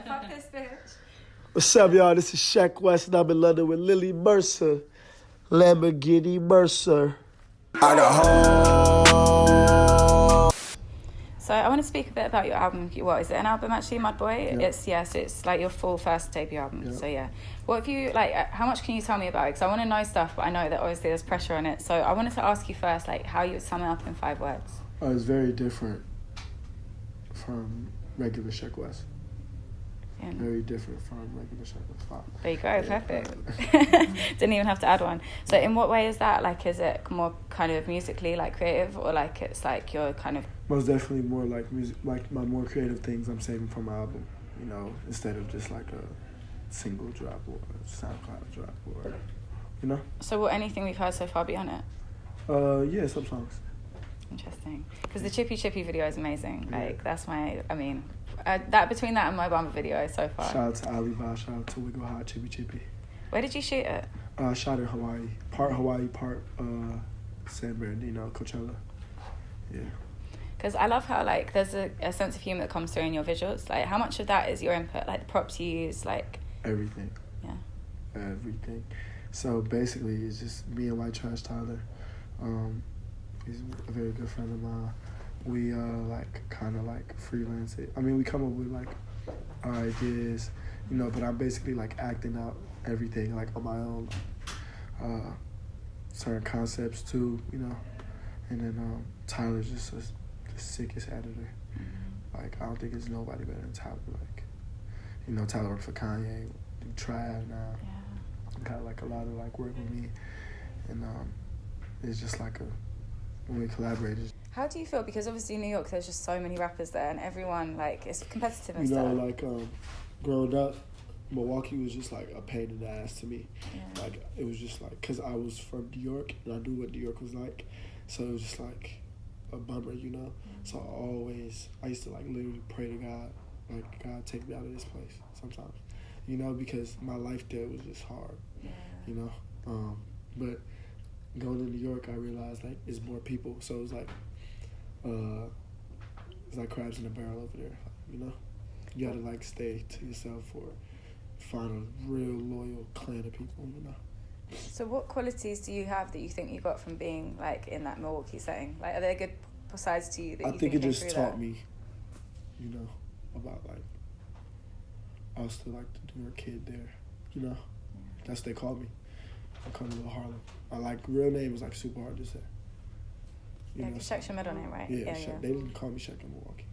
Fuck this bitch. What's up, y'all? This is Sheck Wes, and I'm in London with Lily Mercer. Lamborghini Mercer. I got home. So I want to speak a bit about your album. What is it? An album actually, MUDBOY? Yeah. It's like your full first debut album. Yeah. So yeah, what have you like? How much can you tell me about it? Because I want to know stuff, but I know that obviously there's pressure on it. So I wanted to ask you first, like, how you would sum it up in 5 words. It's very different from regular Sheck Wes. Yeah. Very different from regular Sheck Wes. Wow. There you go, Yeah. perfect. Didn't even have to add one. So in what way is that? Like, is it more kind of musically, like, creative, or like it's like you're kind of... Most definitely more like music, like my more creative things I'm saving for my album, you know, instead of just like a single drop or a SoundCloud drop or, you know? So will anything we've heard so far be on it? Yeah, some songs. Interesting. Because the Chippy Chippy video is amazing. Yeah. Like, that's my... I mean, that between that and Mo Bamba video so far. Shout out to Alibaba, shout out to Wiggle Hot, Chippy Chippy. Where did you shoot it? Shot in Hawaii. Part Hawaii, part San Bernardino, Coachella. Yeah. Because I love how, like, there's a sense of humour that comes through in your visuals. Like, how much of that is your input? Like, the props you use, like... Everything. Yeah. Everything. So, basically, it's just me and White Trash Tyler. He's a very good friend of mine. We, like, kind of, like, freelance it. I mean, we come up with, like, our ideas, you know, but I'm basically, like, acting out everything, like, on my own. Certain concepts, too, you know. And then Tyler's just the sickest editor. Like, I don't think there's nobody better than Tyler. Like, you know, Tyler worked for Kanye, do Trav now. Yeah. Got, like, a lot of, like, work with me. And it's just, like, when we collaborated. How do you feel? Because obviously in New York, there's just so many rappers there, and everyone, like, it's competitive and you know, stuff. like, growing up, Milwaukee was just, like, a pain in the ass to me. Yeah. Like, it was just, like, because I was from New York, and I knew what New York was like. So it was just, like, a bummer, you know? So I used to, like, literally pray to God, like, God, take me out of this place sometimes. You know, because my life there was just hard, Yeah. you know? But going to New York, I realized, like, it's more people. So it was like, it's like crabs in a barrel over there, you know? You gotta, like, stay to yourself or find a real loyal clan of people, you know? So what qualities do you have that you think you got from being, like, in that Milwaukee setting? Like, are there good sides to you that you think it came just through taught that? me, you know, about, like, I was still, like, the New York kid there, you know? That's what they called me. I called me Little Harlem. My, like, real name was, like, super hard to say. You Yeah, know, because Sheck's your middle name, right? Yeah, Sheck. They didn't call me Sheck in Milwaukee.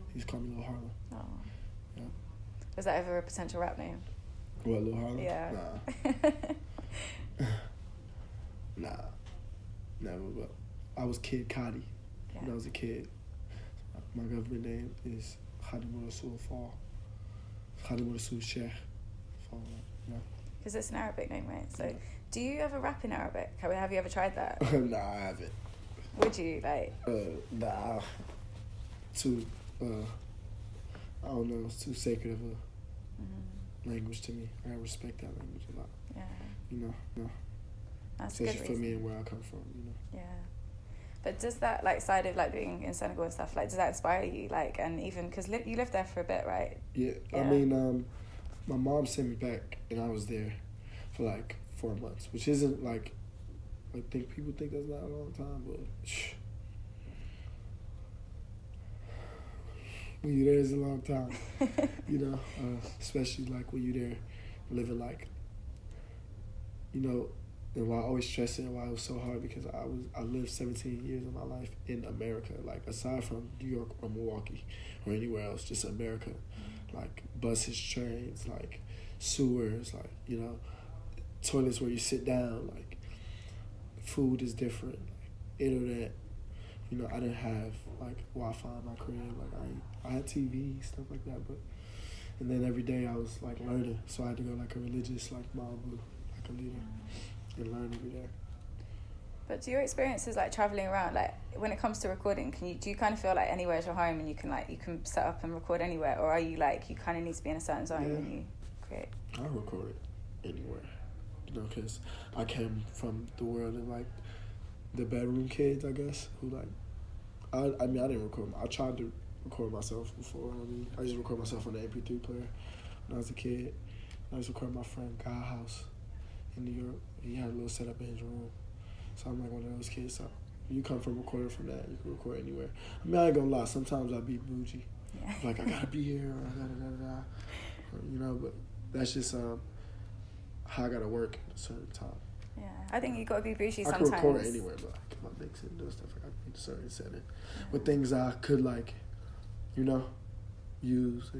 They just called me Little Harlem. Oh. Yeah. Was that ever a potential rap name? What, Little Harlem? Yeah. Nah. Nah. Never, but I was Kid Cudi when I was a kid. My government name is Khadimul Rasul Fall. Khadimul Rasul Sheikh Fall, you know? Because it's an Arabic name, right? So, do you ever rap in Arabic? Have you ever tried that? Nah, I haven't. Would you, like? Nah. Too, I don't know, it's too sacred of a language to me. I respect that language a lot. Yeah. You know, no. That's a good especially for reason. me and where I come from, you know. Yeah. But does that, like, side of, like, being in Senegal and stuff, like, does that inspire you? Like, and even, because you lived there for a bit, right? Yeah. I mean, my mom sent me back, and I was there for, like, 4 months, which isn't, like, I think people think that's not a long time, but when you're there, it's a long time, you know, especially, like, when you're there living, like, you know, and why I always stress it and why it was so hard, because I lived 17 years of my life in America, like, aside from New York or Milwaukee or anywhere else, just America, like, buses, trains, like, sewers, like, you know, toilets where you sit down, like, food is different, like, internet, you know, I didn't have, like, Wi-Fi in my crib, like, I had TV, stuff like that, but, and then every day I was, like, learning, so I had to go, like, a religious, like, Malibu, like, a leader, and learn every day. But do your experiences, like, traveling around, like, when it comes to recording, do you kind of feel like anywhere's your home and you can set up and record anywhere, or are you, like, you kind of need to be in a certain zone when you create? I record it anywhere, you know, because I came from the world of, like, the bedroom kids, I guess, who, like, I mean, I didn't record them. I tried to record myself before. I used to record myself on the MP3 player when I was a kid. I used to record my friend Guy House in New York. He had a little setup in his room. So I'm like one of those kids. So you come from recording from that, you can record anywhere. I mean, I ain't gonna lie. Sometimes I be bougie. Yeah. Like, I gotta be here, or da-da-da-da-da. You know, but that's just how I gotta work at a certain time. Yeah, I think you gotta be bougie I sometimes. I can record anywhere, but I get my mix and do stuff. I gotta be in a certain setting. With things I could, like, you know, use.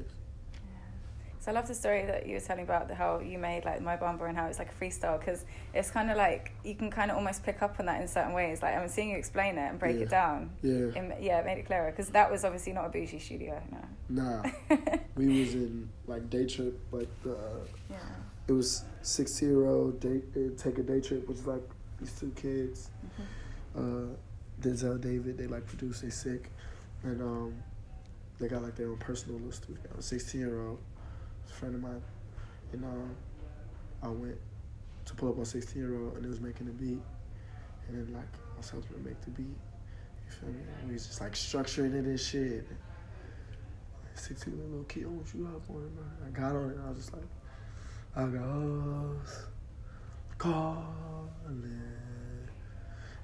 So I love the story that you were telling about how you made like Mo Bamba and how it's like a freestyle, because it's kind of like you can kind of almost pick up on that in certain ways. Like I'm seeing you explain it and break it down. Yeah. It made it clearer, because that was obviously not a bougie studio. No. Nah. We was in like day trip, like it was 16-year-old take a day trip, which is like these two kids, Denzel, David. They like produce, they sick, and they got like their own personal little studio. 16-year-old. A friend of mine, and I went to pull up on 16-year-old, and it was making the beat, and then like I was helping to make the beat. You feel me? We was just like structuring it and shit. 16-year-old little kid, what you up on it, man? I got on it, and I was just like, I got calling,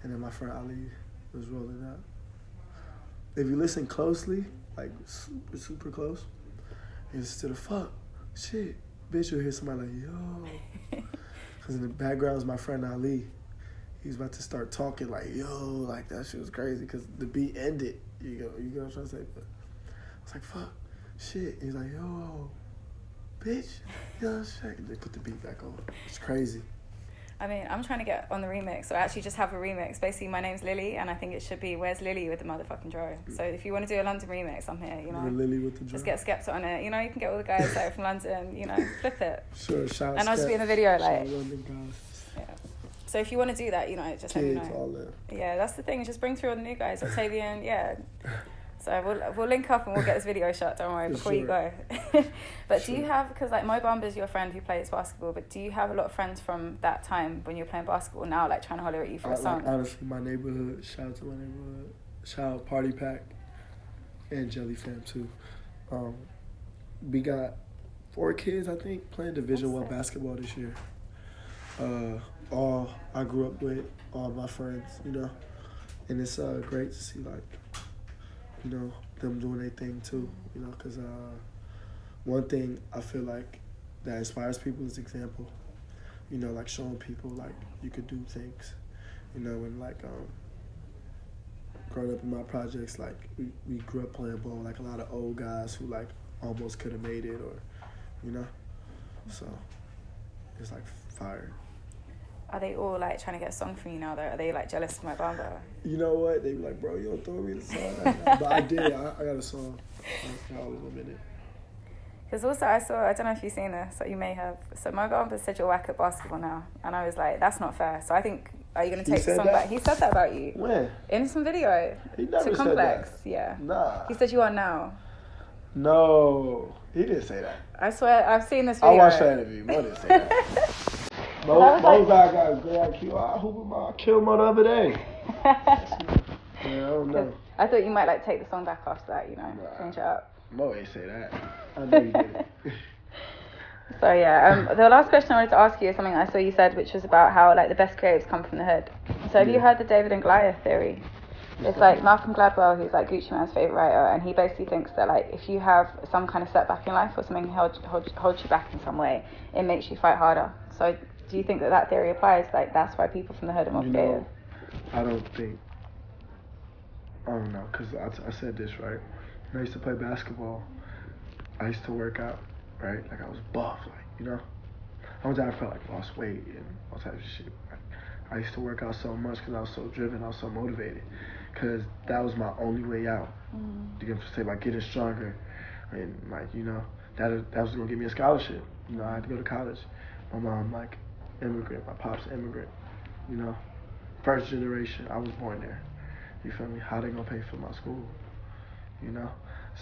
and then my friend Ali was rolling up. If you listen closely, like super close, it's to the fuck. Shit, bitch, you'll hear somebody like, yo. Because in the background is my friend Ali. He was about to start talking like, yo, like that shit was crazy because the beat ended. You know what I'm trying to say? But I was like, fuck, shit. He's like, yo, bitch, yo, shit. And they put the beat back on. It's crazy. I mean, I'm trying to get on the remix, or actually just have a remix. Basically, my name's Lily, and I think it should be Where's Lily with the motherfucking drone. So if you want to do a London remix, I'm here, you know. Lily with the drone. Let's get Skepta on it. You know, you can get all the guys like from London, you know, flip it. Sure, shout and I'll just be in the video, like. London guys. Yeah. So if you want to do that, you know, just let me know. All there. Yeah, that's the thing. Just bring through all the new guys, Octavian, yeah. So we'll link up and we'll get this video shot, don't worry, before you go. But do you have, because like Mo Bamba is your friend who plays basketball, but do you have a lot of friends from that time when you were playing basketball now, like trying to holler at you for a song? Like, honestly, my neighborhood, shout out to my neighborhood, shout out Party Pack and Jelly Fam too. We got 4 kids, I think, playing Division I basketball this year. All I grew up with, all my friends, you know, and it's great to see like, you know, them doing their thing too, you know, because one thing I feel like that inspires people is example, you know, like showing people like you could do things, you know, and like growing up in my projects, like we grew up playing ball, like a lot of old guys who like almost could have made it, or, you know, so it's like fire. Are they all like trying to get a song from you now though? Are they like jealous of my Bamba? You know what? They be like, bro, you don't throw me the song. But I did. I got a song. I was a minute. Because also I don't know if you've seen this, so you may have. So Mo Bamba said you're whack at basketball now. And I was like, that's not fair. So I think, are you going to take the song back? He said that about you. When? In some video. He never to Complex. said that. Yeah. Nah. He said you are now. No. He didn't say that. I swear, I've seen this video. I watched that interview. Mo didn't say that. Mo's got a great IQ. I hooped my kill Mo the other day. Yeah, I don't know. I thought you might like take the song back after that, you know, change it up. Mo ain't say that. I know he did it. So yeah, the last question I wanted to ask you is something I saw you said, which was about how like the best creatives come from the hood. So have you heard the David and Goliath theory? It's like Malcolm Gladwell, who's like Gucci Mane's favourite writer, and he basically thinks that like if you have some kind of setback in life or something holds you back in some way, it makes you fight harder. So do you think that theory applies? Like that's why people from the hood are more creative? I don't know, because I said this, right? When I used to play basketball, I used to work out, right? Like I was buff, like, you know? I felt like I lost weight and all types of shit. Like, I used to work out so much because I was so driven, I was so motivated, because that was my only way out. You can say by getting stronger, and like, you know, that was gonna give me a scholarship. You know, I had to go to college. My mom, like, immigrant, my pop's immigrant, you know, first generation, I was born there. You feel me? How they gonna pay for my school? You know?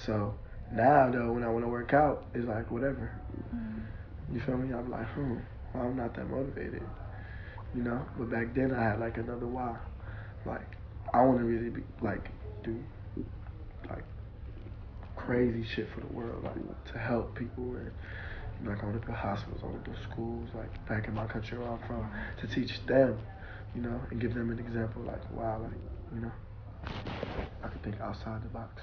So now though, when I wanna work out, it's like whatever. You feel me? I'm like, well, I'm not that motivated. You know? But back then I had like another why. Like, I wanna really be like do like crazy shit for the world, like to help people. And like I want to build hospitals, I want to build schools, like back in my country where I'm from, to teach them, you know, and give them an example. Like wow, like you know, I can think outside the box.